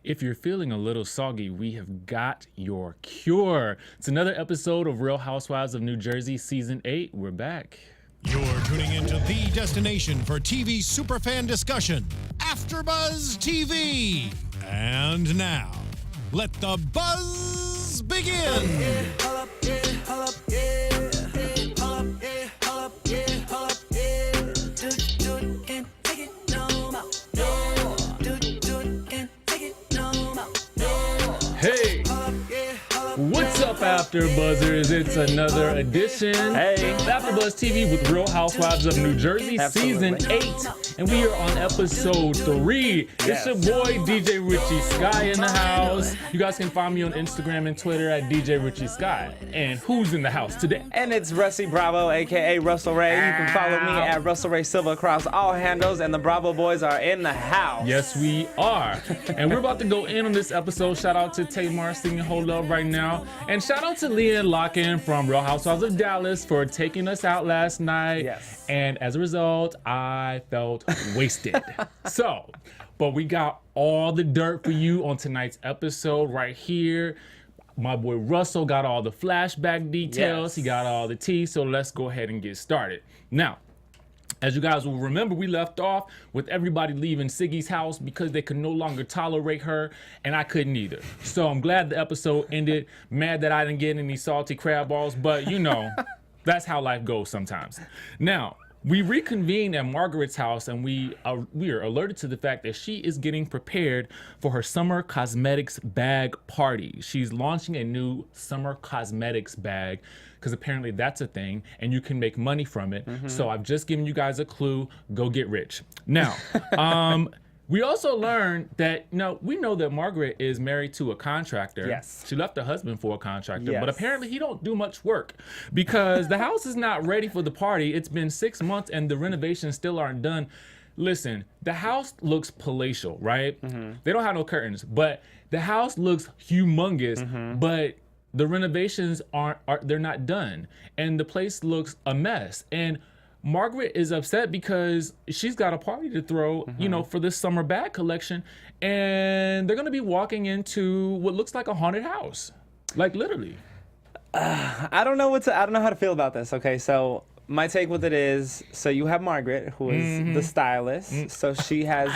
If you're feeling a little soggy, we have got your cure. It's another episode of Real Housewives of New Jersey, Season 8. We're back. You're tuning into the destination for TV superfan discussion, AFTERBUZZ TV. And now, let the buzz begin. Hey, what's up, AfterBuzzers? It's another edition of AfterBuzz TV with Real Housewives of New Jersey, Season 8, and we are on episode 3. It's your boy DJ Richie Skye in the house. You guys can find me on Instagram and Twitter at DJ Richie Skye. And who's in the house today? And it's Rusty Bravo, aka Russell Ray. You can follow me at Russell Ray Silva across all handles, and the Bravo boys are in the house. Yes, we are. And we're about to go in on this episode. Shout out to Tamar singing Hold Love right now. And shout out to Leah Locken from Real Housewives of Dallas for taking us out last night. Yes. And as a result, I felt wasted. But we got all the dirt for you on tonight's episode right here. My boy Russell got all the flashback details. Yes. He got all the tea. So let's go ahead and get started. Now, as you guys will remember, we left off with everybody leaving Siggy's house because they could no longer tolerate her, and I couldn't either. So I'm glad the episode ended. Mad that I didn't get any salty crab balls, but you know, that's how life goes sometimes. Now, we reconvene at Margaret's house, and we are alerted to the fact that she is getting prepared for her summer cosmetics bag party. She's launching a new summer cosmetics bag because apparently that's a thing and you can make money from it. So I've just given you guys a clue. Go get rich. Now, we also learned that, we know that Margaret is married to a contractor. Yes. She left her husband for a contractor, Yes. but apparently he don't do much work because the house is not ready for the party. It's been 6 months and the renovations still aren't done. Listen, the house looks palatial, right? They don't have no curtains, but the house looks humongous, but the renovations they're not done. And the place looks a mess. And Margaret is upset because she's got a party to throw, for this summer bag collection, and they're gonna be walking into what looks like a haunted house, like literally. I don't know how to feel about this. Okay, so my take with it is, so you have Margaret, who is the stylist. So she has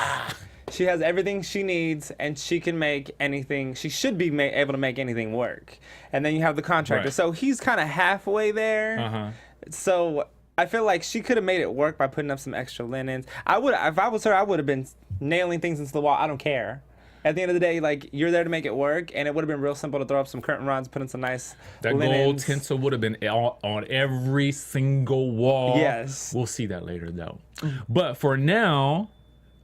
everything she needs, and she can make anything. She should be able to make anything work. And then you have the contractor. Right. So he's kind of halfway there. So I feel like she could have made it work by putting up some extra linens. If I was her, I would have been nailing things into the wall. I don't care. At the end of the day, like, you're there to make it work, and it would have been real simple to throw up some curtain rods, put in some nice That linens. gold tinsel would have been on every single wall. Yes. We'll see that later, though. But for now,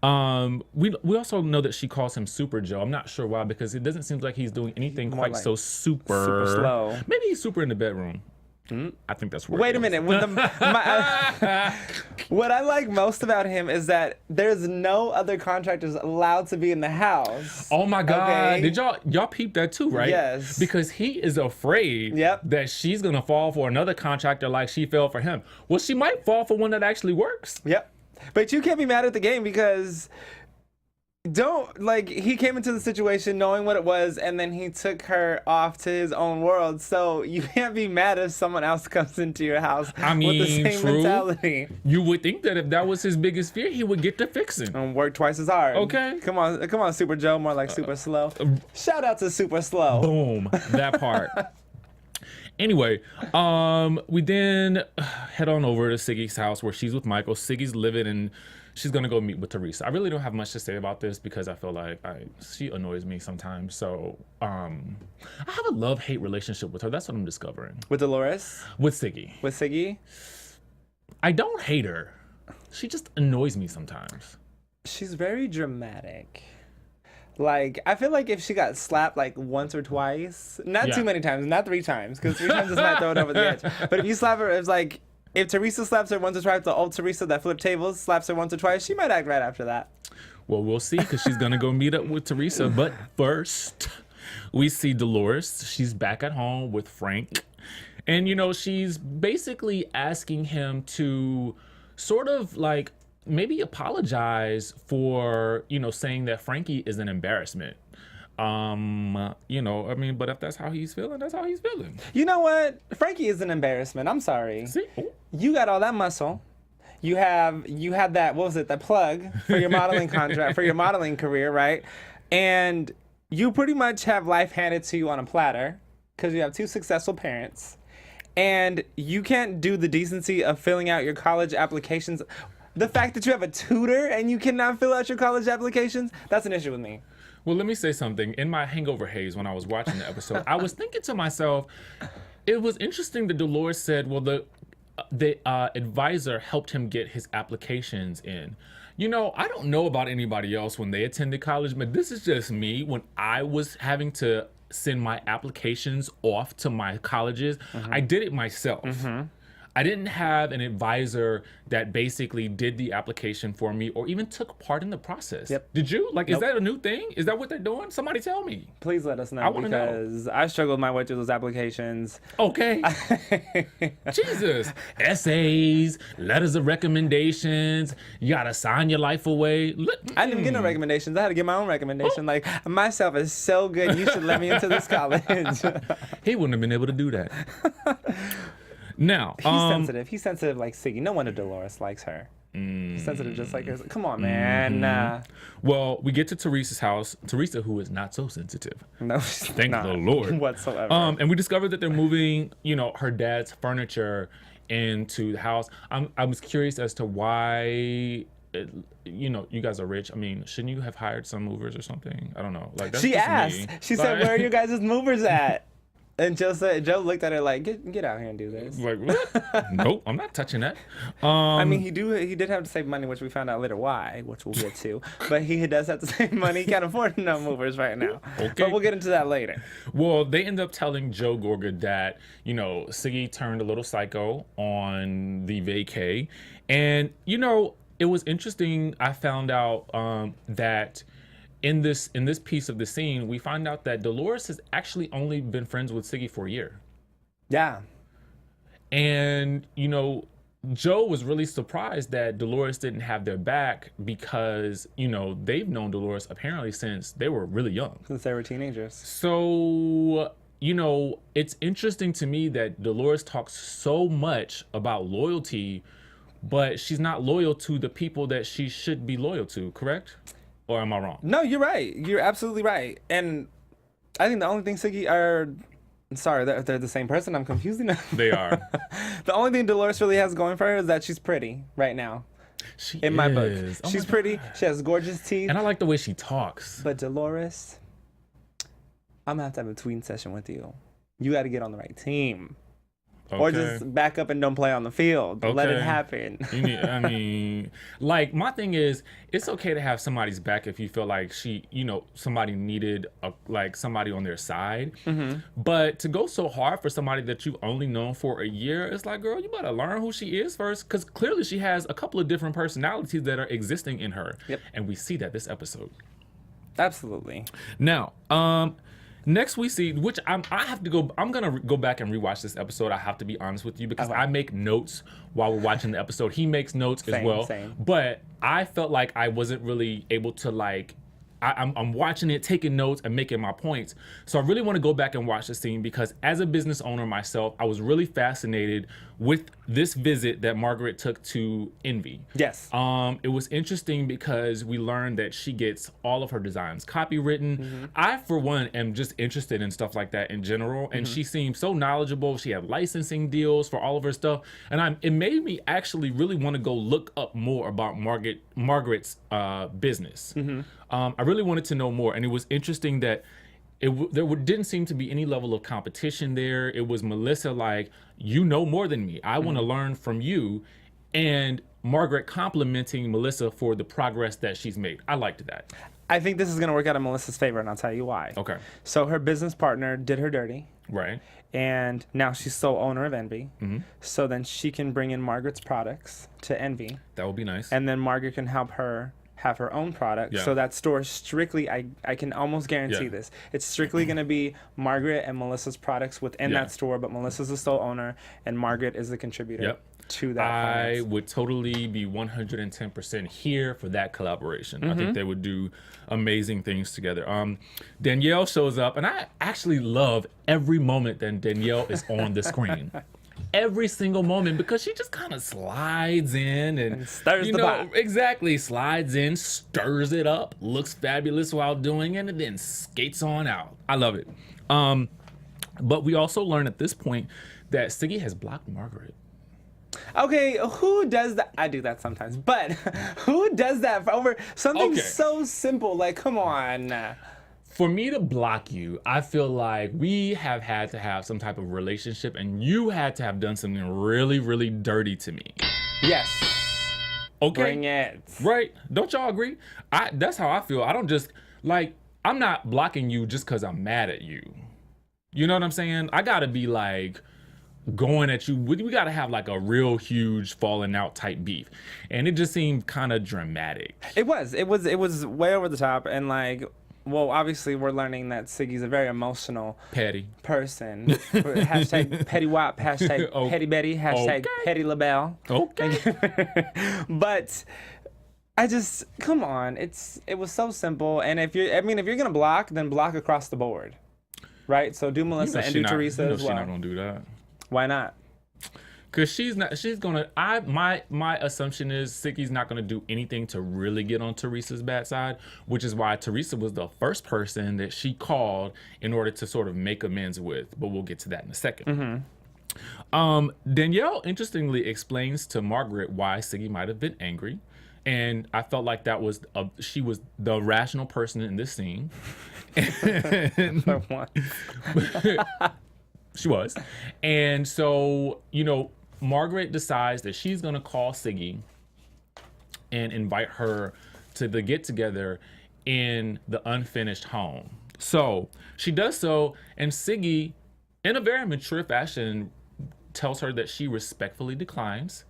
we also know that she calls him Super Joe. I'm not sure why, because it doesn't seem like he's doing anything More quite like so super slow. Maybe he's super in the bedroom. I think that's where Wait a minute. What I like most about him is that there's no other contractors allowed to be in the house. Oh my God! Okay? Did y'all peep that too, right? Yes. Because he is afraid that she's gonna fall for another contractor like she fell for him. Well, she might fall for one that actually works. Yep. But you can't be mad at the game because he came into the situation knowing what it was, and then he took her off to his own world. So you can't be mad if someone else comes into your house with the same mentality. You would think that if that was his biggest fear, he would get to fixing. And work twice as hard. Okay. Come on, Super Joe. More like Super Slow. Shout out to Super Slow. Boom. That part. Anyway, we then head on over to Siggy's house where she's with Michael. Siggy's living, and she's gonna go meet with Teresa. I really don't have much to say about this because I feel like she annoys me sometimes. So I have a love-hate relationship with her. That's what I'm discovering. With Dolores? With Siggy. With Siggy? I don't hate her. She just annoys me sometimes. She's very dramatic. Like, I feel like if she got slapped like once or twice, not too many times, not 3 times, because 3 times just might throw it over the edge. But if you slap her, it's like, if Teresa slaps her once or twice, the old Teresa that flipped tables slaps her once or twice, she might act right after that. Well, we'll see, because she's going to go meet up with Teresa. But first, we see Dolores. She's back at home with Frank. And, she's basically asking him to sort of like maybe apologize for, saying that Frankie is an embarrassment. But if that's how he's feeling, that's how he's feeling. You know what? Frankie is an embarrassment. I'm sorry. See? You got all that muscle. You had that, what was it, that plug for your modeling contract, for your modeling career, right? And you pretty much have life handed to you on a platter because you have 2 successful parents. And you can't do the decency of filling out your college applications. The fact that you have a tutor and you cannot fill out your college applications, that's an issue with me. Well, let me say something. In my hangover haze, when I was watching the episode, I was thinking to myself, it was interesting that Dolores said, well, the advisor helped him get his applications in. I don't know about anybody else when they attended college, but this is just me. When I was having to send my applications off to my colleges, I did it myself. I didn't have an advisor that basically did the application for me or even took part in the process. Yep. Did you? Is Nope. that a new thing? Is that what they're doing? Somebody tell me. Please let us know, I wanna know. because I struggled my way through those applications. Okay. Jesus. Essays, letters of recommendations. You got to sign your life away. I didn't even get no recommendations. I had to get my own recommendation. Like, myself is so good. You should let me into this college. He wouldn't have been able to do that. Now, He's sensitive. He's sensitive like Siggy. No wonder Dolores likes her. He's sensitive just like her. Come on, man. Well, we get to Teresa's house. Teresa, who is not so sensitive. No, she's Thank not the Lord. whatsoever. And we discovered that they're moving, her dad's furniture into the house. I was curious as to why. You guys are rich. I mean, shouldn't you have hired some movers or something? I don't know. That's She just asked. me. She said, "Where are you guys' movers at?" And Joe looked at her like, "Get out here and do this." Like, what? Nope, I'm not touching that. I mean, he did have to save money, which we found out later why, which we'll get to. But he does have to save money. He can't afford no movers right now. Okay. But we'll get into that later. Well, they end up telling Joe Gorga that, Siggy turned a little psycho on the vacay. And, it was interesting. I found out that in this piece of the scene, we find out that Dolores has actually only been friends with Siggy for a year. Yeah. And, Joe was really surprised that Dolores didn't have their back because, they've known Dolores apparently since they were really young. Since they were teenagers. So, it's interesting to me that Dolores talks so much about loyalty, but she's not loyal to the people that she should be loyal to, correct? Or am I wrong? No, you're right. You're absolutely right. And I think the only thing sorry, they're the same person. I'm confusing them. They are. The only thing Dolores really has going for her is that she's pretty right now. In my book. Oh She's my pretty. God. She has gorgeous teeth. And I like the way she talks. But Dolores, I'm going to have a tweeting session with you. You got to get on the right team. Okay. Or just back up and don't play on the field. Let it Okay. happen. My thing is, it's okay to have somebody's back if you feel like somebody needed somebody on their side. Mm-hmm. But to go so hard for somebody that you've only known for a year, it's like, girl, you better learn who she is first, because clearly she has a couple of different personalities that are existing in her. Yep. And we see that this episode. Absolutely. Now, next we see, which I'm gonna go back and rewatch this episode. I have to be honest with you, because I make notes while we're watching the episode. He makes notes as well. Same. But I felt like I wasn't really able to I'm watching it, taking notes, and making my points. So I really want to go back and watch the scene, because as a business owner myself, I was really fascinated with this visit that Margaret took to Envy. Yes. It was interesting because we learned that she gets all of her designs copywritten. Mm-hmm. I, for one, am just interested in stuff like that in general. And she seemed so knowledgeable. She had licensing deals for all of her stuff. And it made me actually really want to go look up more about Margaret's business. I really wanted to know more. And it was interesting that there didn't seem to be any level of competition there. It was Melissa like, you know more than me. I want to learn from you. And Margaret complimenting Melissa for the progress that she's made. I liked that. I think this is going to work out in Melissa's favor, and I'll tell you why. Okay. So her business partner did her dirty. Right. And now she's sole owner of Envy. So then she can bring in Margaret's products to Envy. That would be nice. And then Margaret can help her have her own product. Yeah. So that store strictly, I can almost guarantee this. It's strictly going to be Margaret and Melissa's products within that store, but Melissa's the sole owner and Margaret is the contributor. Yep. to that I point. would totally be 110% here for that collaboration. I Mm-hmm. think they would do amazing things together. Danielle shows up, and I actually love every moment that Danielle is on the screen. Every single moment, because she just kind of slides in and stirs you the know, pot. exactly, slides in, stirs it up, looks fabulous while doing it, and then skates on out. I love it. But we also learn at this point that Siggy has blocked Margaret. Okay, who does that? I do that sometimes, but who does that for over something Okay. so simple? Like, come on. For me to block you, I feel like we have had to have some type of relationship, and you had to have done something really, really dirty to me. Yes. Okay? Bring it. Right? Don't y'all agree? That's how I feel. I don't just, like, I'm not blocking you just because I'm mad at you. You know what I'm saying? I gotta be like going at you. We gotta have like a real huge falling out type beef. And it just seemed kind of dramatic. It was way over the top, and like, well, obviously we're learning that Siggy's a very emotional Petty. person. Hashtag petty wop, hashtag Oh, petty Betty, hashtag okay. petty LaBelle. Okay. But I just, come on, it was so simple. And if you're gonna block, then block across the board, right? So do Melissa and do Teresa as well. She's not gonna do that. Why not? Cause she's gonna. My assumption is Siggy's not gonna do anything to really get on Teresa's bad side, which is why Teresa was the first person that she called in order to sort of make amends with. But we'll get to that in a second. Danielle interestingly explains to Margaret why Siggy might have been angry, and I felt like that was she was the rational person in this scene. For once. She was. And so, you know, Margaret decides that she's going to call Siggy and invite her to the get together in the unfinished home. So she does so, and Siggy, in a very mature fashion, tells her that she respectfully declines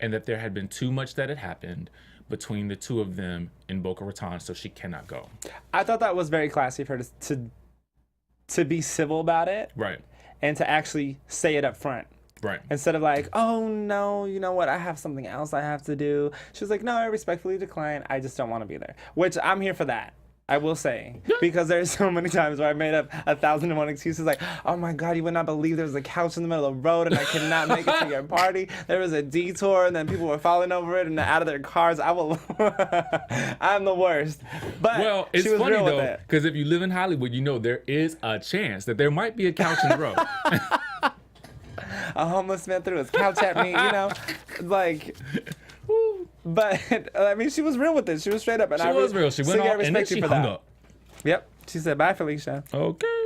and that there had been too much that had happened between the two of them in Boca Raton, so she cannot go. I thought that was very classy of her to be civil about it. Right. And to actually say it up front. Right. Instead of like, oh no, you know what, I have something else I have to do. She was like, no, I respectfully decline. I just don't want to be there. Which I'm here for that. I will say, because there's so many times where I made up 1,001 excuses like, oh my God, you would not believe there was a couch in the middle of the road and I could not make it to your party. There was a detour and then people were falling over it and out of their cars. I'm the worst. But Well, it's she was funny real with though, it. because if you live in Hollywood, you know there is a chance that there might be a couch in the road. A homeless man threw his couch at me, you know, like. But I mean, she was real with it. She was straight up, and She was real. She went Siggy, I off and then respect you she for hung that. up. Yep. She said, "Bye, Felicia." Okay.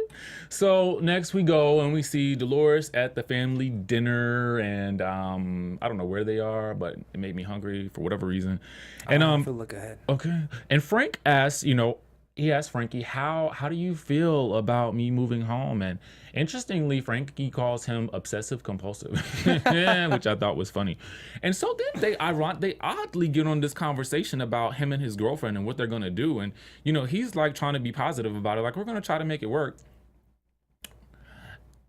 So next we go and we see Dolores at the family dinner, and I don't know where they are, but it made me hungry for whatever reason. And Food look ahead. okay. And Frank asks, you know, he asked Frankie, how do you feel about me moving home? And interestingly, Frankie calls him obsessive compulsive, which I thought was funny. And so then they oddly get on this conversation about him and his girlfriend and what they're gonna do. And you know, he's like trying to be positive about it, like we're gonna try to make it work.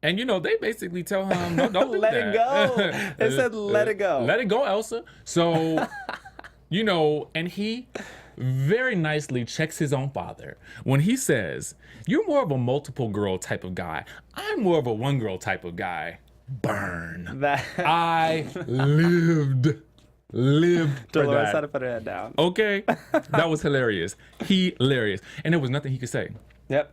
And you know, they basically tell him, no, don't do Let that. it go. They said, let it go. Let it go, Elsa. So, you know, and he very nicely checks his own father when he says, you're more of a multiple girl type of guy. I'm more of a one girl type of guy. Burn. That I lived for Dolores that. had to put her head down. Okay? That was hilarious. Hilarious. And there was nothing he could say. Yep.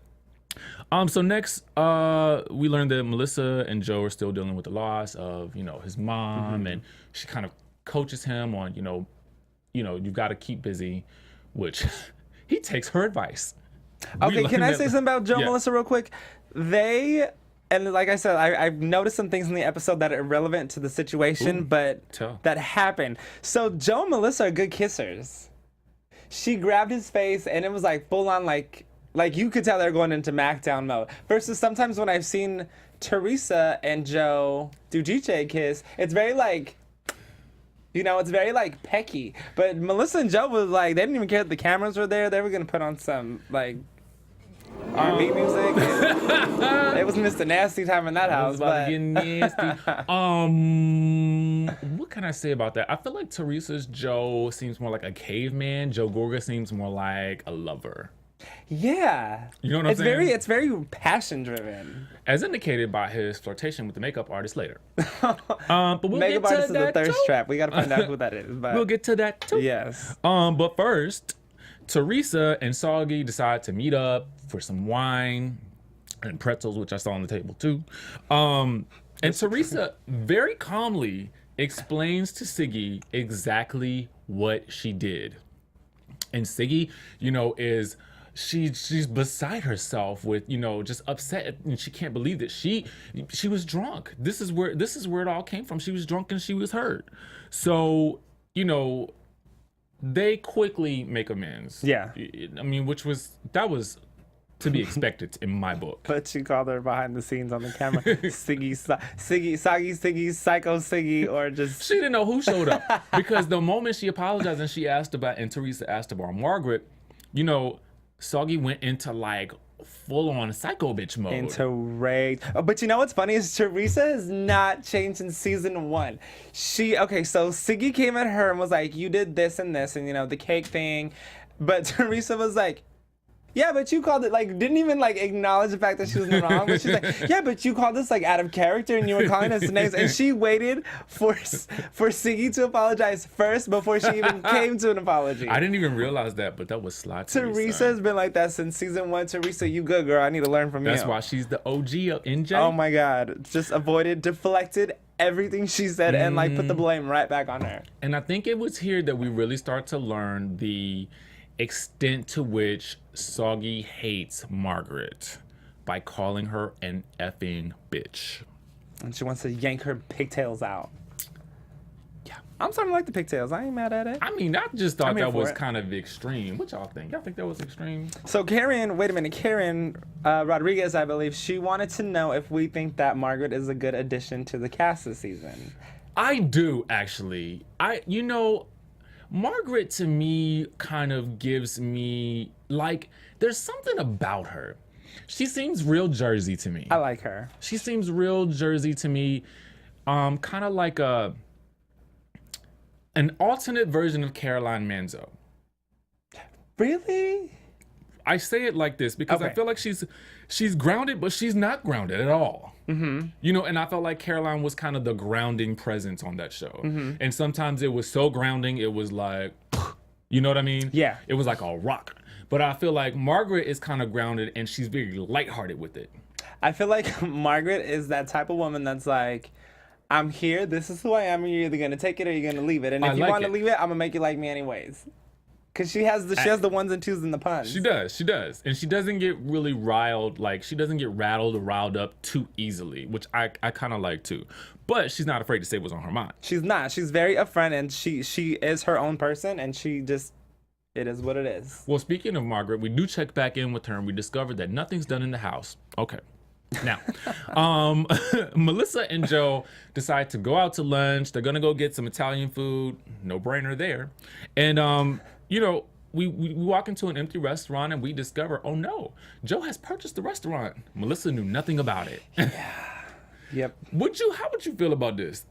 So next, we learned that Melissa and Joe are still dealing with the loss of, you know, his mom, and she kind of coaches him on, you know, you've got to keep busy, which he takes her advice. Okay, can I say something about Joe and Yeah. Melissa real quick? And like I said, I've noticed some things in the episode that are irrelevant to the situation, but tell. that happened. So Joe and Melissa are good kissers. She grabbed his face, and it was like full on, like you could tell they're going into Macdown mode. Versus sometimes when I've seen Teresa and Joe do DJ kiss, it's very like, you know, it's very like pecky. But Melissa and Joe was like, they didn't even care that the cameras were there. They were gonna put on some like R&B music. It was Mr. Nasty time in that house. About But to get nasty. What what can I say about that? I feel like Teresa's Joe seems more like a caveman. Joe Gorga seems more like a lover. Yeah. You know what I'm saying? It's very passion driven. As indicated by his flirtation with the makeup artist later. But we'll Makeup get to artist is a that thirst too. trap. We gotta find out who that is. But We'll get to that too. yes. But first, Teresa and Siggy decide to meet up for some wine and pretzels, which I saw on the table too. And Teresa very calmly explains to Siggy exactly what she did. And Siggy, she's beside herself with, just upset, and she can't believe that she was drunk. This is where it all came from. She was drunk and she was hurt. So, they quickly make amends. Yeah. I mean, that was to be expected in my book. But you called her behind the scenes on the camera. Siggy, Psycho Siggy, or just... She didn't know who showed up because the moment she apologized and Teresa asked about Margaret, Siggy went into like full-on psycho bitch mode. Into rage. Oh, but you know what's funny is Teresa has not changed in season 1. So Siggy came at her and was like, you did this and this and the cake thing. But Teresa was like, yeah, but you called it, didn't even, acknowledge the fact that she was in the wrong. But she's like, yeah, but you called this, out of character, and you were calling us names. And she waited for Siggy to apologize first before she even came to an apology. I didn't even realize that, but that was sly. Teresa has been like that since season 1. Teresa, you good, girl. I need to learn from you. That's why she's the OG of NJ. Oh, my God. Just avoided, deflected everything she said, and, put the blame right back on her. And I think it was here that we really start to learn the extent to which Siggy hates Margaret by calling her an effing bitch. And she wants to yank her pigtails out. Yeah. I'm starting to like the pigtails. I ain't mad at it. I mean, I just thought that was it. kind of extreme. What y'all think? Y'all think that was extreme? So Karen Rodriguez, I believe, she wanted to know if we think that Margaret is a good addition to the cast this season. I do, actually. Margaret to me kind of gives me, there's something about her. She seems real Jersey to me. I like her. She seems real Jersey to me. Kind of like an alternate version of Caroline Manzo. Really? I say it like this because I feel like she's grounded, but she's not grounded at all. Mm-hmm. And I felt like Caroline was kind of the grounding presence on that show. Mm-hmm. And sometimes it was so grounding, it was like, you know what I mean? Yeah. It was like a rock. But I feel like Margaret is kind of grounded and she's very lighthearted with it. I feel like Margaret is that type of woman that's like, I'm here, this is who I am, and you're either going to take it or you're going to leave it. And if you want to leave it, I'm going to make you like me anyways. Because she has the ones and twos and the puns. She does. And she doesn't get really riled, she doesn't get rattled or riled up too easily, which I kind of like too. But she's not afraid to say what's on her mind. She's not. She's very upfront, and she is her own person, and it is what it is. Well, speaking of Margaret, we do check back in with her, and we discovered that nothing's done in the house. Okay. Now, Melissa and Joe decide to go out to lunch. They're going to go get some Italian food. No brainer there. And, we walk into an empty restaurant and we discover, oh no, Joe has purchased the restaurant. Melissa knew nothing about it. Yeah. Yep. How would you feel about this?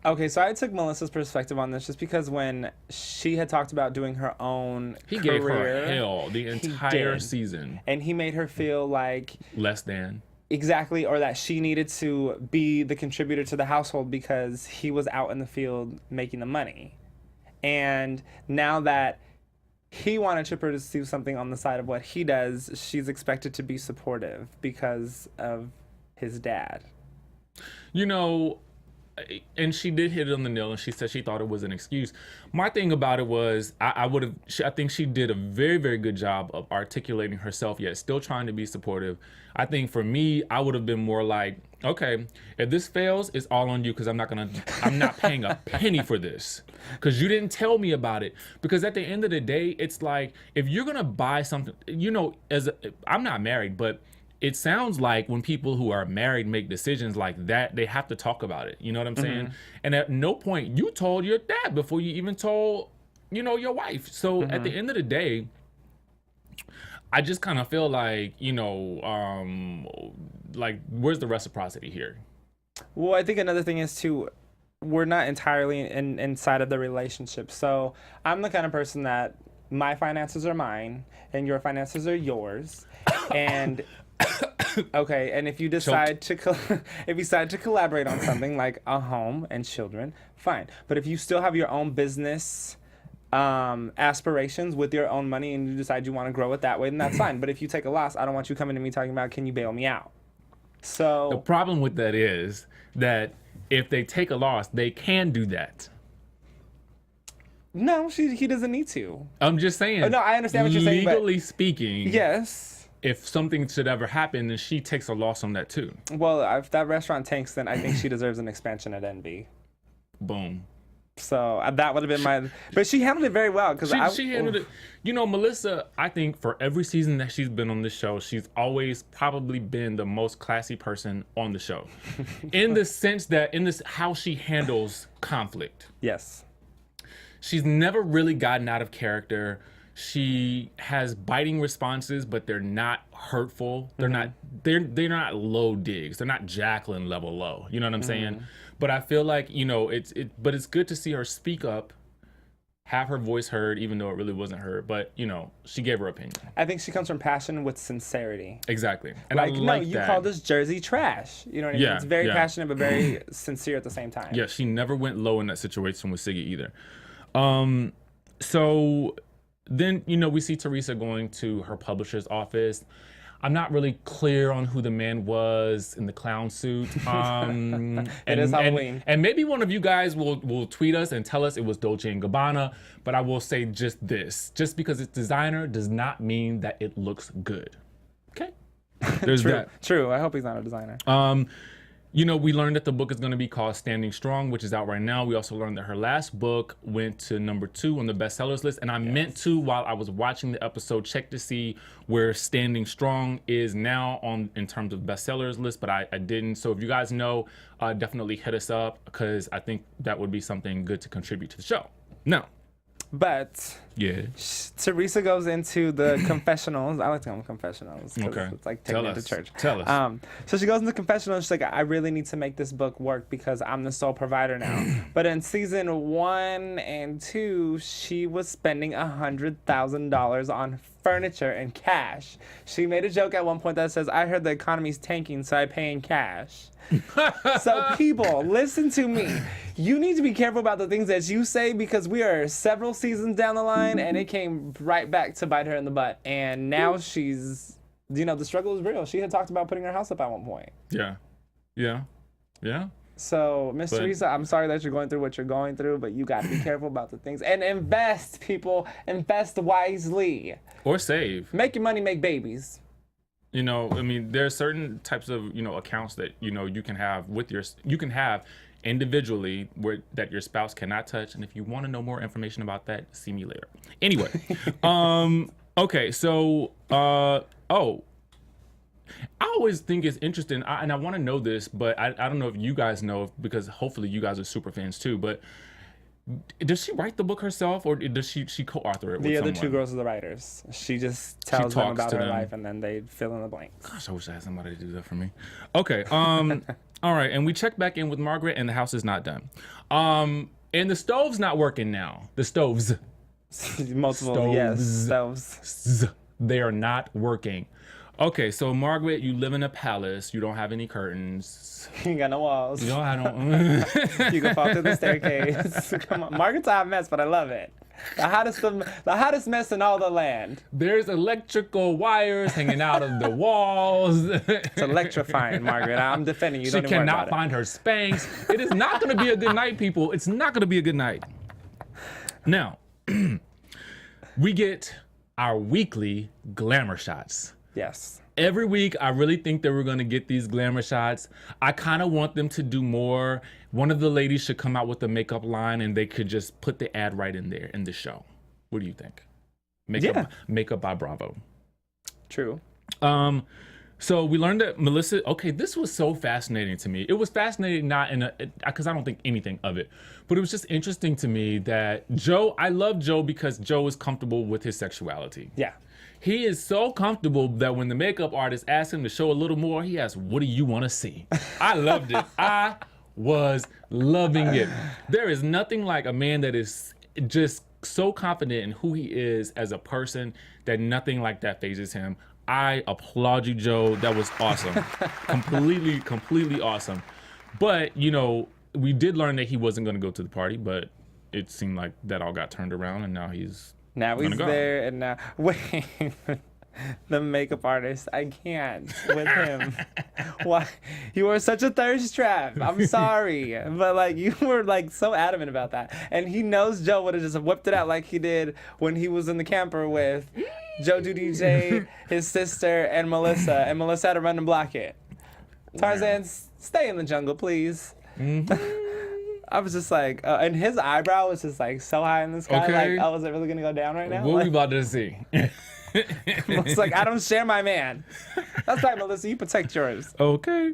Okay, so I took Melissa's perspective on this just because when she had talked about doing her own He career, gave her hell the entire season. And he made her feel like... Less than. Exactly, or that she needed to be the contributor to the household because he was out in the field making the money. And now that he wanted to pursue something on the side of what he does, she's expected to be supportive because of his dad. And she did hit it on the nail, and she said she thought it was an excuse. My thing about it was, I think she did a very, very good job of articulating herself, yet still trying to be supportive. I think for me, I would have been more like, okay, if this fails, it's all on you because I'm not paying a penny for this because you didn't tell me about it. Because at the end of the day, it's like, if you're gonna buy something, I'm not married, but it sounds like when people who are married make decisions like that, they have to talk about it. You know what I'm saying? And at no point you told your dad before you even told, your wife. So at the end of the day, I just kind of feel like, where's the reciprocity here? Well, I think another thing is too, entirely inside of the relationship. So I'm the kind of person that my finances are mine and your finances are yours. And okay, and if you decide to collaborate on something like a home and children, fine. But if you still have your own business aspirations with your own money and you decide you want to grow it that way, then that's fine. But if you take a loss, I don't want you coming to me talking about, can you bail me out? So the problem with that is that if they take a loss, they can do that. No, he doesn't need to. I'm just saying. Oh, no, I understand what you're saying. Legally speaking, yes. If something should ever happen, then she takes a loss on that too. Well, if that restaurant tanks, then I think she deserves an expansion at NB. Boom. So that would have been my. But she handled it very well because she handled it. You know, Melissa, I think for every season that she's been on this show, she's always probably been the most classy person on the show, in the sense that how she handles conflict. Yes. She's never really gotten out of character. She has biting responses, but they're not hurtful. They're not. They're not low digs. They're not Jacqueline level low. You know what I'm saying? But I feel like, you know, but it's good to see her speak up, have her voice heard, even though it really wasn't her. But, you know, she gave her opinion. I think she comes from passion with sincerity. Exactly. And like, I like you that. call this Jersey trash. You know what I mean? It's very passionate, but very sincere at the same time. Yeah, she never went low in that situation with Siggy either. So then, you know, we see Teresa going to her publisher's office. I'm not really clear on who the man was in the clown suit. It is Halloween. And maybe one of you guys will tweet us and tell us it was Dolce & Gabbana, but I will say just this. Just because it's designer does not mean that it looks good. Okay? There's that. True. I hope he's not a designer. You know, we learned that the book is going to be called Standing Strong, which is out right now. We also learned that her last book went to #2 on the bestsellers list. And I meant to, while I was watching the episode, check to see where Standing Strong is now in terms of bestsellers list, but I didn't. So if you guys know, definitely hit us up because I think that would be something good to contribute to the show. Now. But yeah, Teresa goes into the confessionals. I like to call them confessionals. Okay. It's like taking it to church. Tell us. So she goes into confessionals. She's like, I really need to make this book work because I'm the sole provider now. But in season 1 and 2, she was spending $100,000 on furniture and cash. She made a joke at one point that says, I heard the economy's tanking, so I pay in cash. So people, listen to me. You need to be careful about the things that you say because we are several seasons down the line and it came right back to bite her in the butt. And now she's, you know, the struggle is real. She had talked about putting her house up at one point. Yeah. So, Miss Teresa, I'm sorry that you're going through what you're going through, but you got to be careful about the things. And invest, people. Invest wisely. Or save. Make your money make babies. You know, I mean, there are certain types of, you know, accounts that, you know, you can have individually that your spouse cannot touch. And if you want to know more information about that, see me later. Anyway, okay, so, I always think it's interesting, and I want to know this, but I don't know if you guys know, because hopefully you guys are super fans too, but does she write the book herself, or does she co-author it with the someone? other 2 girls are the writers. She just tells them about her life, and then they fill in the blanks. Gosh, I wish I had somebody to do that for me. Okay, all right, and we check back in with Margaret, and the house is not done. And the stove's not working now. The stoves. Multiple, yes, stoves. They are not working. Okay, so Margaret, you live in a palace. You don't have any curtains. You ain't got no walls. You don't have no. You can fall through the staircase. Come on, Margaret's a hot mess, but I love it. The hottest mess in all the land. There's electrical wires hanging out of the walls. It's electrifying, Margaret. I'm defending you. She cannot find her Spanx. It is not going to be a good night, people. It's not going to be a good night. Now, we get our weekly glamour shots. Yes. Every week, I really think that we're going to get these glamour shots. I kind of want them to do more. One of the ladies should come out with a makeup line and they could just put the ad right in there in the show. What do you think? Makeup by Bravo. True. So we learned that Melissa, okay, this was so fascinating to me. It was fascinating because I don't think anything of it, but it was just interesting to me that I love Joe because Joe is comfortable with his sexuality. Yeah. He is so comfortable that when the makeup artist asks him to show a little more, he asks, what do you want to see? I loved it. I was loving it. There is nothing like a man that is just so confident in who he is as a person that nothing like that phases him. I applaud you, Joe. That was awesome. completely awesome. But, you know, we did learn that he wasn't going to go to the party, but it seemed like that all got turned around, and now he's there, and now wait. The makeup artist, I can't with him. Why? You were such a thirst trap. I'm sorry, but like you were like so adamant about that, and he knows Joe would have just whipped it out like he did when he was in the camper with Joe Giudice, his sister, and Melissa, and Melissa had to run and block it. Tarzan, stay in the jungle, please. I was just like, and his eyebrow was just like so high in the sky. Okay. Like, oh, is it really gonna go down right now? What like, we about to see? It's like, I don't share my man. That's right, Melissa. You protect yours. Okay.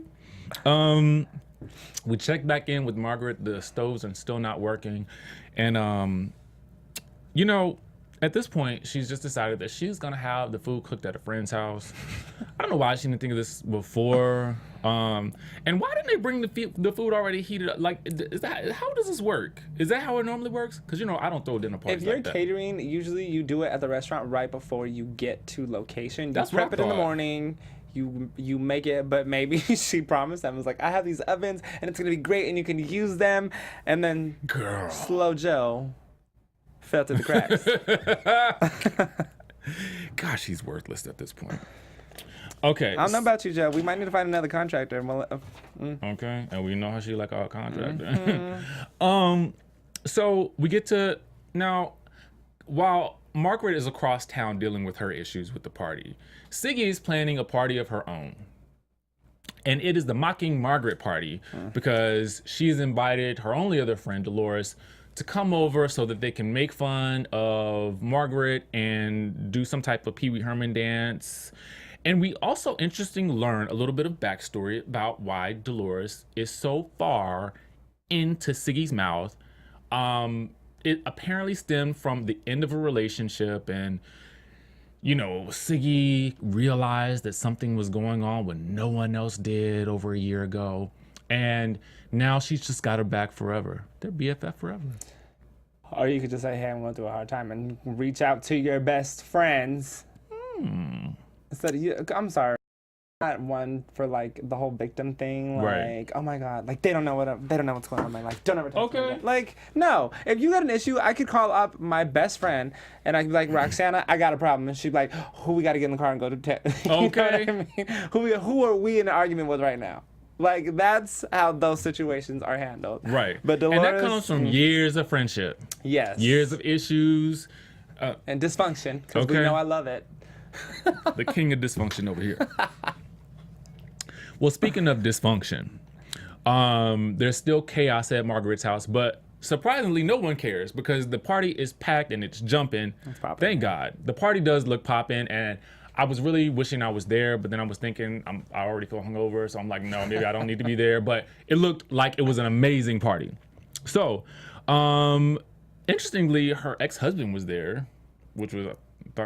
We checked back in with Margaret. The stoves are still not working. And, you know, at this point, she's just decided that she's going to have the food cooked at a friend's house. I don't know why she didn't think of this before. And why didn't they bring the food already heated up? Like, how does this work? Is that how it normally works? Because, you know, I don't throw dinner parties If you're like that. catering, usually you do it at the restaurant right before you get to location. You That's what I prep it in the thought. morning. You make it, but maybe she promised them, was like, I have these ovens and it's gonna be great and you can use them. And then Girl. Slow Joe fell through the cracks. Gosh, he's worthless at this point. Okay. I don't know about you, Joe. We might need to find another contractor. Okay, and we know how she like our contractor. So we get to now, while Margaret is across town dealing with her issues with the party, Siggy is planning a party of her own. And it is the Mocking Margaret party because she's invited her only other friend, Dolores, to come over so that they can make fun of Margaret and do some type of Pee Wee Herman dance. And we also interestingly learn a little bit of backstory about why Dolores is so far into Siggy's mouth. It apparently stemmed from the end of a relationship, and you know, Siggy realized that something was going on when no one else did over a year ago, and now she's just got her back forever. They're BFF forever. Or you could just say, hey, I'm going through a hard time and reach out to your best friends. Instead of I'm sorry. Not one for like the whole victim thing, like, Right. oh my God, like they don't know what's going on in my life. Don't ever talk to me Okay. again. Like, no. If you got an issue, I could call up my best friend and I could be like, Roxana, I got a problem, and she'd be like, who we got to get in the car and go to you know what Okay. I mean? Who are we in an argument with right now? Like, that's how those situations are handled. Right. But Dolores, and that comes from years of friendship, yes, years of issues. and dysfunction, because we Okay. know I love it. The king of dysfunction over here. Well, speaking of dysfunction, there's still chaos at Margaret's house, but surprisingly, no one cares because the party is packed and it's jumping. poppin'. Thank God. The party does look poppin', and I was really wishing I was there, but then I was thinking I already feel hungover, so I'm like, no, maybe I don't need to be there. But it looked like it was an amazing party. So, interestingly, her ex-husband was there, which was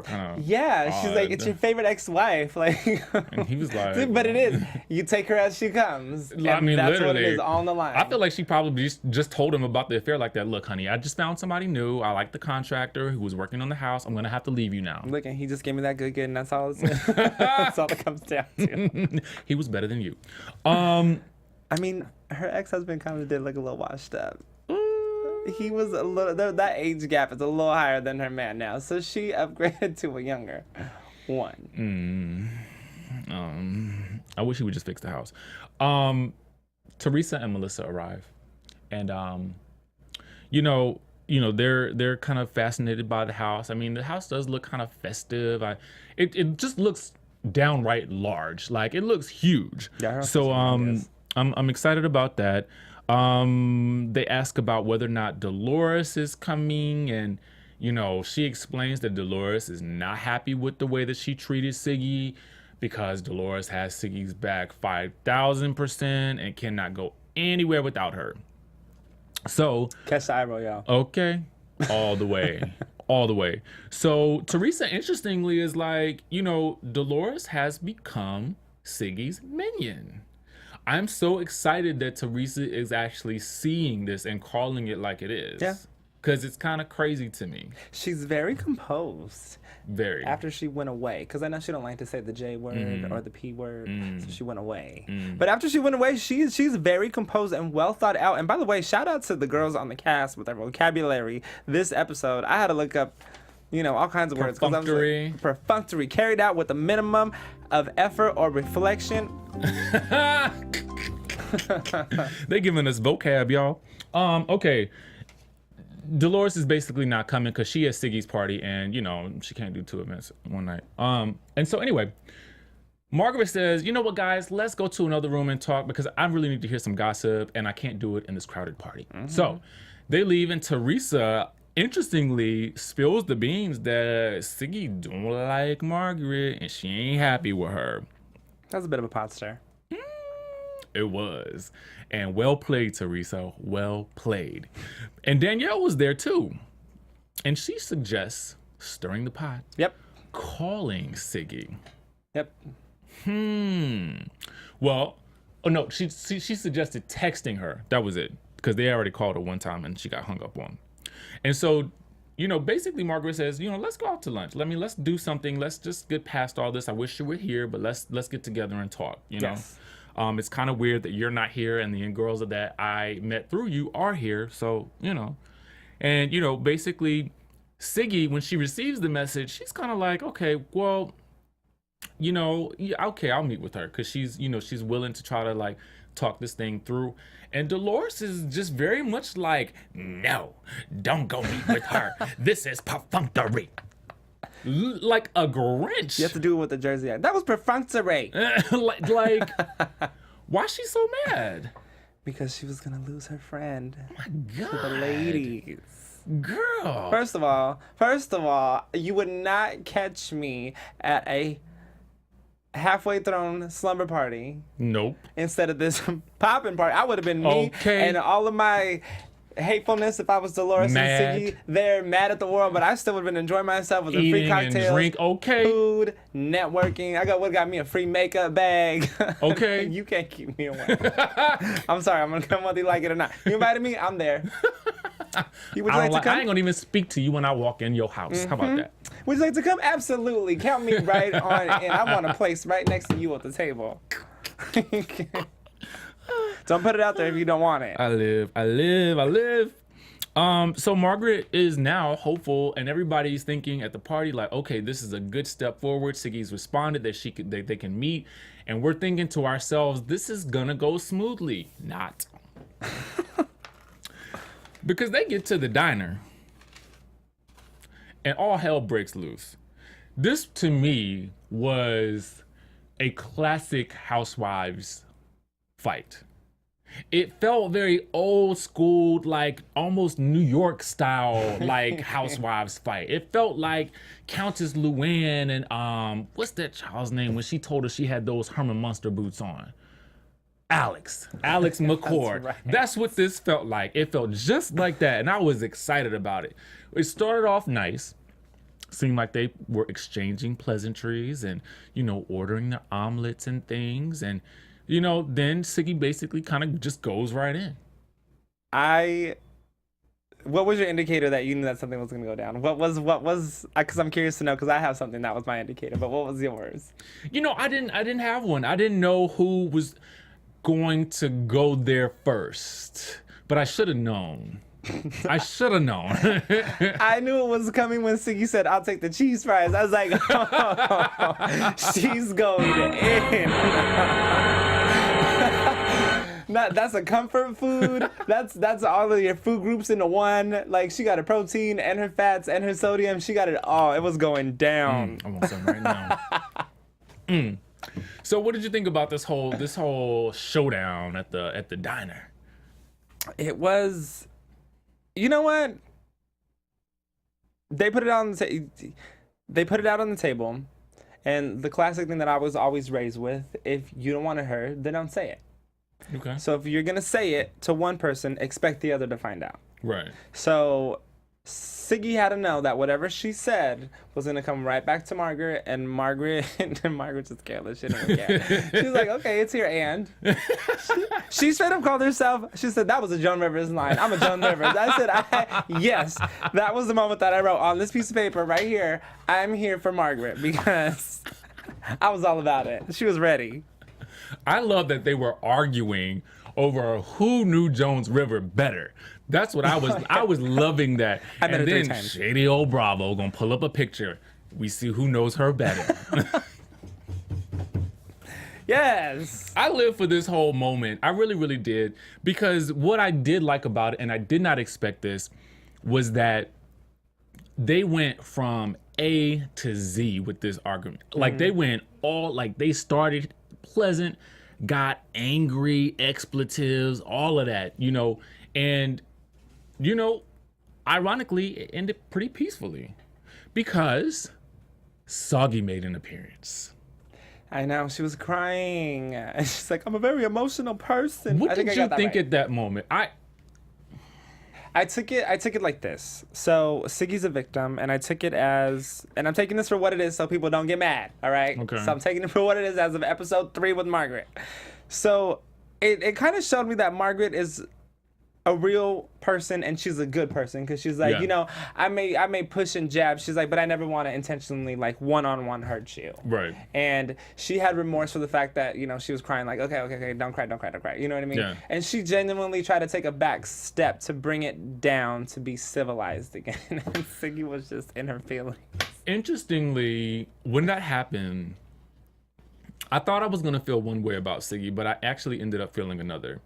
kind of Yeah, she's like, it's your favorite ex-wife, like. And he was like, but it is. You take her as she comes. And I mean, that's what literally, it is on the line. I feel like she probably just told him about the affair like that. Look, honey, I just found somebody new. I like the contractor who was working on the house. I'm gonna have to leave you now. Look, and he just gave me that good, and that's all it's that's all it comes down to. He was better than you. I mean, her ex-husband kind of did look a little washed up. He was a little, that age gap is a little higher than her man now, so she upgraded to a younger one. I wish he would just fix the house. Teresa and Melissa arrive, and you know, they're kind of fascinated by the house. I mean, the house does look kind of festive. It just looks downright large. Like, it looks huge. Yeah, her house so is. I'm excited about that. They ask about whether or not Dolores is coming, and you know, she explains that Dolores is not happy with the way that she treated Siggy because Dolores has Siggy's back 5,000% and cannot go anywhere without her. So Catch the eye roll, y'all. okay, all the way. All the way. So Teresa, interestingly, is like, you know, Dolores has become Siggy's minion. I'm so excited that Teresa is actually seeing this and calling it like it is. Yeah. Because it's kind of crazy to me. She's very composed. Very. After she went away, because I know she don't like to say the J word Mm. or the P word, so she went away. Mm. But after she went away, she's very composed and well thought out. And by the way, shout out to the girls on the cast with their vocabulary. This episode, I had to look up, all kinds of words. 'Cause I was Perfunctory. like, perfunctory, carried out with a minimum of effort or reflection. They giving us vocab, y'all. Okay. Dolores is basically not coming because she has Siggy's party and, she can't do 2 events one night. And so anyway, Margaret says, you know what, guys, let's go to another room and talk because I really need to hear some gossip and I can't do it in this crowded party. So they leave and Teresa, interestingly, spills the beans that Siggy don't like Margaret and she ain't happy with her. That's a bit of a pot stir. It was. And well played, Teresa. Well played. And Danielle was there too. And she suggests stirring the pot. Yep. Calling Siggy. Yep. Well, oh no, she suggested texting her. That was it. Because they already called her one time and she got hung up on. And so, basically Margaret says, let's go out to lunch. Let's do something. Let's just get past all this. I wish you were here, but let's get together and talk, Yes. It's kind of weird that you're not here and the girls that I met through you are here. So, and, basically Siggy, when she receives the message, she's kind of like, okay, well, okay, I'll meet with her. Cause she's willing to try to talk this thing through. And Dolores is just very much like, no, don't go meet with her. This is perfunctory. Like a Grinch. You have to do it with the Jersey accent. That was perfunctory. like, why is she so mad? Because she was going to lose her friend. Oh my God. To the ladies. Girl. First of all, you would not catch me at a halfway thrown slumber party Nope. instead of this popping party. I would have been me Okay. and all of my hatefulness if I was Dolores Mad. and Siggy. They're mad at the world, but I still would have been enjoying myself with a free Eating and cocktails, drink. Okay. food, networking. Would have got me a free makeup bag. Okay. You can't keep me away. I'm sorry. I'm gonna come whether you like it or not. You invited me. I'm there. Would you like to come? I ain't gonna even speak to you when I walk in your house. How about that? Would you like to come? Absolutely. Count me right on, and I want a place right next to you at the table. Don't put it out there if you don't want it. I live. So Margaret is now hopeful, and everybody's thinking at the party like, okay, this is a good step forward. Siggy's responded that they can meet, and we're thinking to ourselves, this is gonna go smoothly. Not. Because they get to the diner, and all hell breaks loose. This to me was a classic Housewives fight. It felt very old school, like almost New York style, like Housewives fight. It felt like Countess Luann and what's that child's name when she told her she had those Herman Munster boots on? Alex McCord. That's right. That's what this felt like. It felt just like that, and I was excited about it. It started off nice. Seemed like they were exchanging pleasantries and, ordering the omelets and things. And, then Siggy basically kind of just goes right in. What was your indicator that you knew that something was going to go down? What was, because I'm curious to know, because I have something that was my indicator, but what was yours? I didn't have one. I didn't know who was going to go there first, but I should have known. I should have known. I knew it was coming when Siggy said, I'll take the cheese fries. I was like, oh, she's going in. That's a comfort food. That's all of your food groups into one. Like, she got her protein and her fats and her sodium. She got it all. It was going down. I want some right now. So what did you think about this whole showdown at the diner? It was, you know what? They put it on they put it out on the table, and the classic thing that I was always raised with: if you don't want it heard, then don't say it. Okay. So if you're gonna say it to one person, expect the other to find out. Right. So Siggy had to know that whatever she said was gonna come right back to Margaret, and Margaret just careless. She didn't care. She was like, "Okay, it's here." And she straight up called herself. She said, "That was a Joan Rivers line. I'm a Joan Rivers." I said, "Yes, that was the moment that I wrote on this piece of paper right here. I'm here for Margaret because I was all about it. She was ready." I love that they were arguing over who knew Jones River better. That's what I was. I was loving that. I met her 3 then times. shady old Bravo gonna pull up a picture. We see who knows her better. Yes. I lived for this whole moment. I really, really did. Because what I did like about it, and I did not expect this, was that they went from A to Z with this argument. Like they went they started pleasant, got angry, expletives, all of that, and ironically, it ended pretty peacefully because Soggy made an appearance. I know, she was crying. And she's like, "I'm a very emotional person." What I think did I you got that think right. at that moment? I took it like this. So Siggy's a victim, and I took it as, and I'm taking this for what it is, so people don't get mad. All right. Okay. So I'm taking it for what it is as of episode 3 with Margaret. So it kind of showed me that Margaret is a real person, and she's a good person, because she's like, Yeah. I may push and jab. She's like, but I never want to intentionally like one-on-one hurt you. Right. And she had remorse for the fact that, she was crying like, okay, don't cry. You know what I mean? Yeah. And she genuinely tried to take a back step to bring it down to be civilized again. And Siggy was just in her feelings. Interestingly, when that happened, I thought I was going to feel one way about Siggy, but I actually ended up feeling another.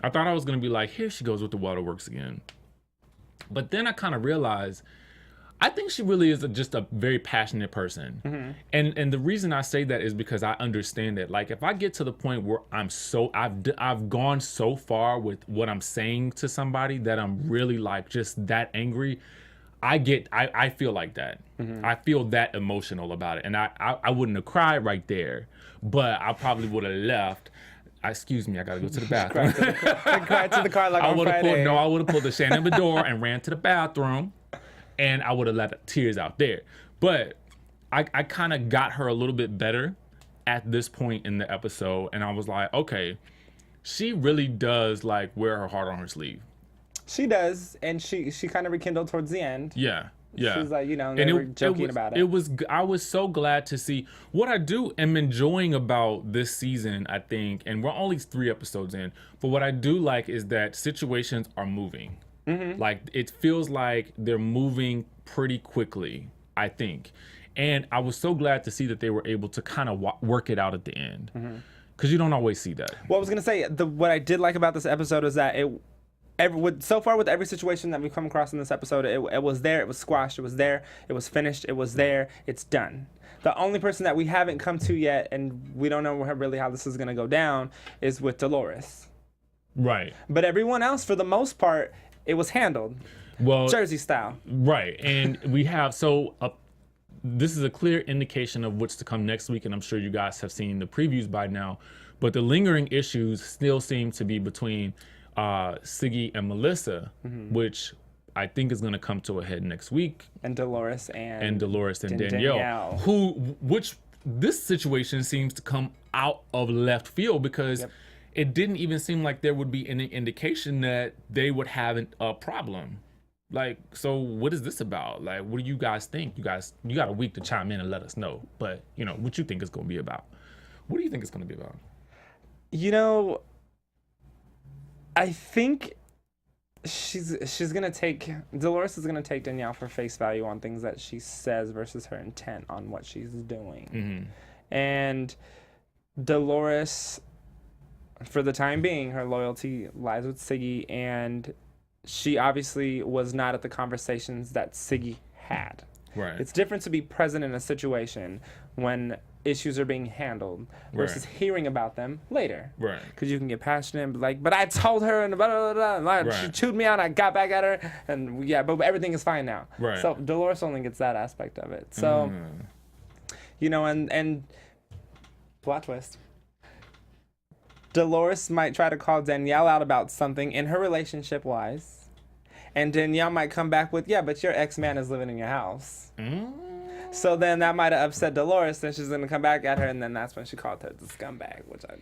I thought I was going to be like, here she goes with the waterworks again. But then I kind of realized, I think she really is just a very passionate person. Mm-hmm. And the reason I say that is because I understand it. Like, if I get to the point where I've gone so far with what I'm saying to somebody that I'm really like just that angry, I feel like that. Mm-hmm. I feel that emotional about it. And I wouldn't have cried right there, but I probably would have left. Excuse me, I gotta go to the bathroom. Cried to the car like on Friday. I would have pulled the Shannon Bedore and ran to the bathroom, and I would have let the tears out there. But I kind of got her a little bit better at this point in the episode, and I was like, okay, she really does like wear her heart on her sleeve. She does, and she kind of rekindled towards the end. Yeah. Yeah. She was like, they were joking about it. I was so glad to see. What I am enjoying about this season, I think, and we're only 3 episodes in, but what I do like is that situations are moving. Mm-hmm. Like, it feels like they're moving pretty quickly, I think. And I was so glad to see that they were able to kind of work it out at the end. Because you don't always see that. Well, I was going to say, what I did like about this episode is that so far with every situation that we've come across in this episode, it was there, it was squashed, it was there, it was finished, it was there, it's done. The only person that we haven't come to yet, and we don't know really how this is going to go down, is with Dolores. Right. But everyone else, for the most part, it was handled. Well, Jersey style. Right. And we have, this is a clear indication of what's to come next week, and I'm sure you guys have seen the previews by now, but the lingering issues still seem to be between Siggy and Melissa, which I think is going to come to a head next week. And Dolores and Danielle. Which this situation seems to come out of left field because it didn't even seem like there would be any indication that they would have a problem. Like, so what is this about? Like, what do you guys think? You got a week to chime in and let us know. But, what you think it's going to be about. What do you think it's going to be about? I think Dolores is gonna take Danielle for face value on things that she says versus her intent on what she's doing. Mm-hmm. And Dolores, for the time being, her loyalty lies with Siggy, and she obviously was not at the conversations that Siggy had. Right. It's different to be present in a situation when issues are being handled versus hearing about them later. Right. Because you can get passionate and be like, but I told her and blah, blah, blah, blah. Right. She chewed me out, I got back at her, and but everything is fine now. Right. So Dolores only gets that aspect of it. So, and plot twist. Dolores might try to call Danielle out about something in her relationship-wise, And Danielle might come back with, yeah, but your ex-man is living in your house. So then that might have upset Dolores, and she's going to come back at her, and then that's when she called her the scumbag, which I'm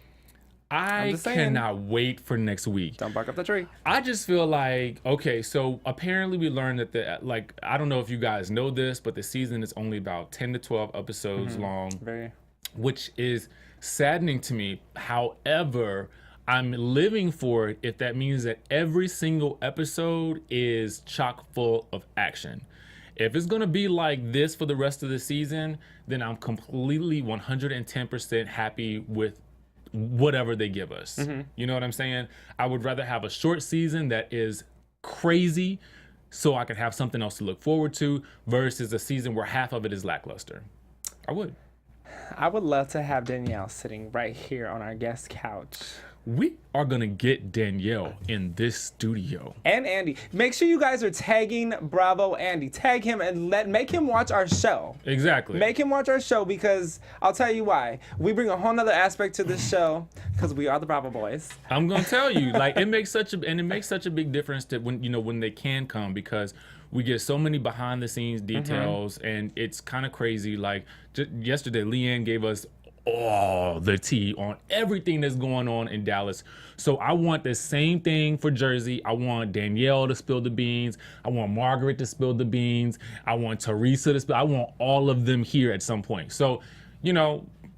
I just saying. cannot wait for next week. Don't bark up the tree. I just feel like, okay, so apparently we learned that I don't know if you guys know this, but the season is only about 10 to 12 episodes long, which is saddening to me. However, I'm living for it if that means that every single episode is chock full of action. If it's gonna be like this for the rest of the season, then I'm completely 110% happy with whatever they give us. You know what I'm saying? I would rather have a short season that is crazy so I can have something else to look forward to versus a season where half of it is lackluster. I would love to have Danielle sitting right here on our guest couch. We are gonna get Danielle in this studio. And Andy. Make sure you guys are tagging Bravo Andy. Tag him and make him watch our show. Exactly. Make him watch our show because I'll tell you why. We bring a whole nother aspect to this show because we are the Bravo boys. I'm gonna tell you, like it makes such a big difference that when they can come, because we get so many behind the scenes details and it's kind of crazy. Like yesterday, Leanne gave us all the tea on everything that's going on in Dallas. So I want the same thing for Jersey. I want Danielle to spill the beans. I want Margaret to spill the beans. I want Teresa to spill. I want all of them here at some point. So,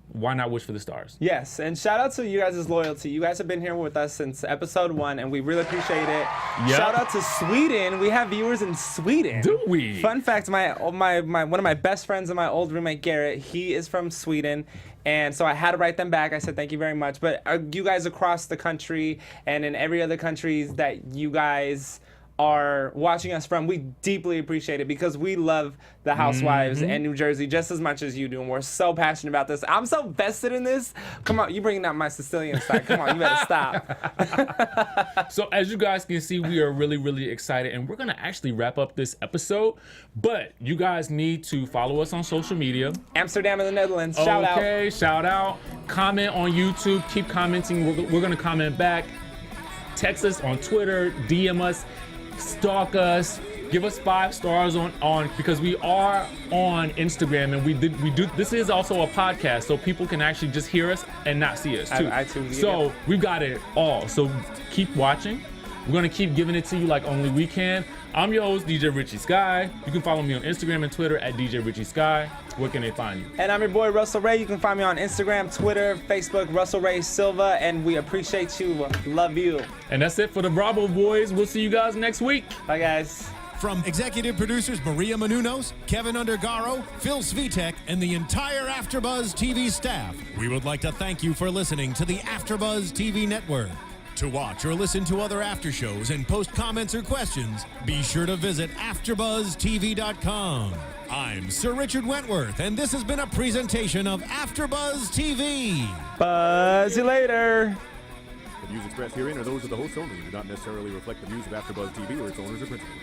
why not wish for the stars? Yes, and shout out to you guys' loyalty. You guys have been here with us since episode 1, and we really appreciate it. Yep. Shout out to Sweden. We have viewers in Sweden. Do we? Fun fact, my one of my best friends and my old roommate, Garrett, he is from Sweden. And so I had to write them back. I said, thank you very much. But you guys across the country and in every other countries that you guys are watching us from, we deeply appreciate it because we love the Housewives and New Jersey just as much as you do, and we're so passionate about this. I'm so vested in this. Come on, you bringing out my Sicilian side. Come on, you better stop. So as you guys can see, we are really, really excited, and we're gonna actually wrap up this episode, but you guys need to follow us on social media. Amsterdam in the Netherlands, shout out. Okay, shout out. Comment on YouTube, keep commenting. We're gonna comment back. Text us on Twitter, DM us, stalk us, give us 5 stars on because we are on Instagram, and we do this is also a podcast, so people can actually just hear us and not see us too. So we've got it all. So keep watching. We're gonna keep giving it to you like only we can. I'm your host, DJ Richie Skye. You can follow me on Instagram and Twitter at DJ Richie Skye. Where can they find you? And I'm your boy, Russell Ray. You can find me on Instagram, Twitter, Facebook, Russell Ray Silva, and we appreciate you. Love you. And that's it for the Bravo boys. We'll see you guys next week. Bye, guys. From executive producers Maria Menounos, Kevin Undergaro, Phil Svitek, and the entire AfterBuzz TV staff, we would like to thank you for listening to the AfterBuzz TV network. To watch or listen to other after shows and post comments or questions, be sure to visit AfterBuzzTV.com. I'm Sir Richard Wentworth, and this has been a presentation of AfterBuzz TV. Buzz you later. The views expressed herein are those of the hosts only and do not necessarily reflect the views of AfterBuzz TV or its owners or principals.